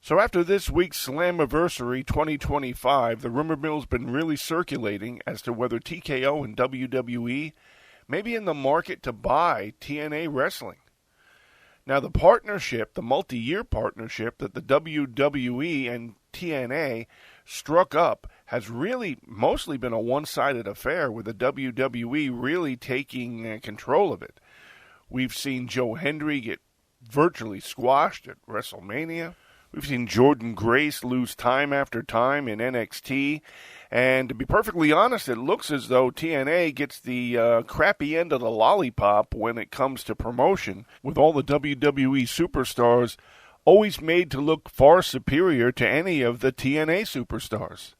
So after this week's Slammiversary 2025, the rumor mill's been really circulating as to whether TKO and WWE may be in the market to buy TNA Wrestling. Now the partnership, the multi-year partnership that the WWE and TNA struck up has really mostly been a one-sided affair, with the WWE really taking control of it. We've seen Joe Hendry get virtually squashed at WrestleMania. We've seen Jordan Grace lose time after time in NXT. And to be perfectly honest, it looks as though TNA gets the crappy end of the lollipop when it comes to promotion, with all the WWE superstars always made to look far superior to any of the TNA superstars.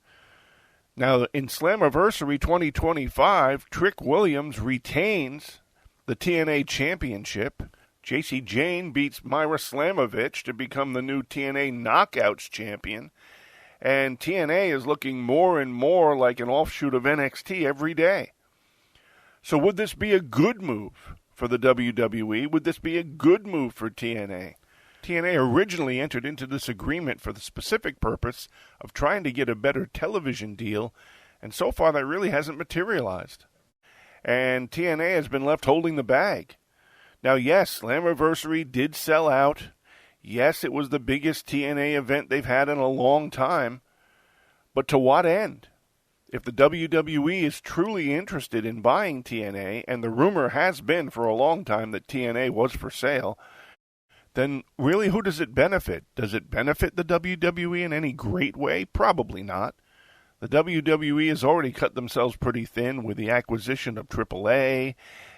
Now, in Slammiversary 2025, Trick Williams retains the TNA Championship. Jacy Jayne beats Myra Slamovich to become the new TNA Knockouts champion. And TNA is looking more and more like an offshoot of NXT every day. So would this be a good move for the WWE? Would this be a good move for TNA? TNA originally entered into this agreement for the specific purpose of trying to get a better television deal, and so far that really hasn't materialized. And TNA has been left holding the bag. Now, yes, Slammiversary did sell out. Yes, it was the biggest TNA event they've had in a long time. But to what end? If the WWE is truly interested in buying TNA, and the rumor has been for a long time that TNA was for sale, then really who does it benefit? Does it benefit the WWE in any great way? Probably not. The WWE has already cut themselves pretty thin with the acquisition of AAA,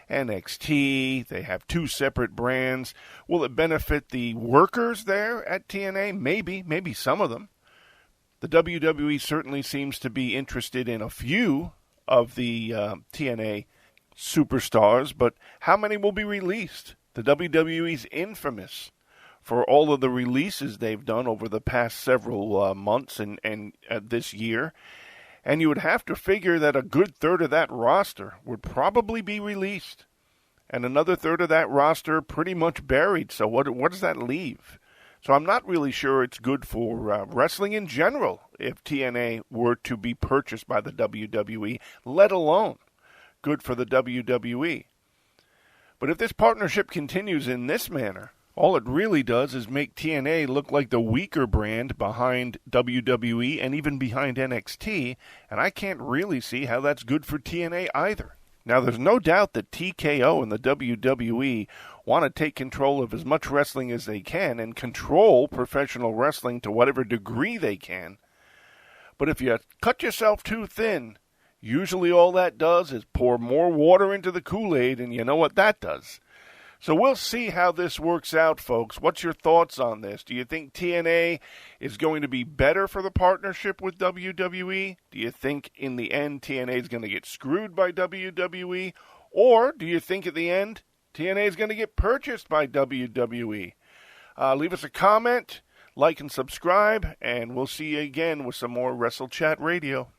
NXT. They have two separate brands. Will it benefit the workers there at TNA? Maybe some of them. The WWE certainly seems to be interested in a few of the TNA superstars, but how many will be released? The WWE's infamous for all of the releases they've done over the past several months and this year. And you would have to figure that a good third of that roster would probably be released. And another third of that roster pretty much buried. So what does that leave? So I'm not really sure it's good for wrestling in general if TNA were to be purchased by the WWE, let alone good for the WWE. But if this partnership continues in this manner, all it really does is make TNA look like the weaker brand behind WWE and even behind NXT, and I can't really see how that's good for TNA either. Now, there's no doubt that TKO and the WWE want to take control of as much wrestling as they can and control professional wrestling to whatever degree they can. But if you cut yourself too thin, usually all that does is pour more water into the Kool-Aid, and you know what that does. So we'll see how this works out, folks. What's your thoughts on this? Do you think TNA is going to be better for the partnership with WWE? Do you think in the end TNA is going to get screwed by WWE? Or do you think at the end TNA is going to get purchased by WWE? Leave us a comment, like and subscribe, and we'll see you again with some more Wrestle Chat Radio.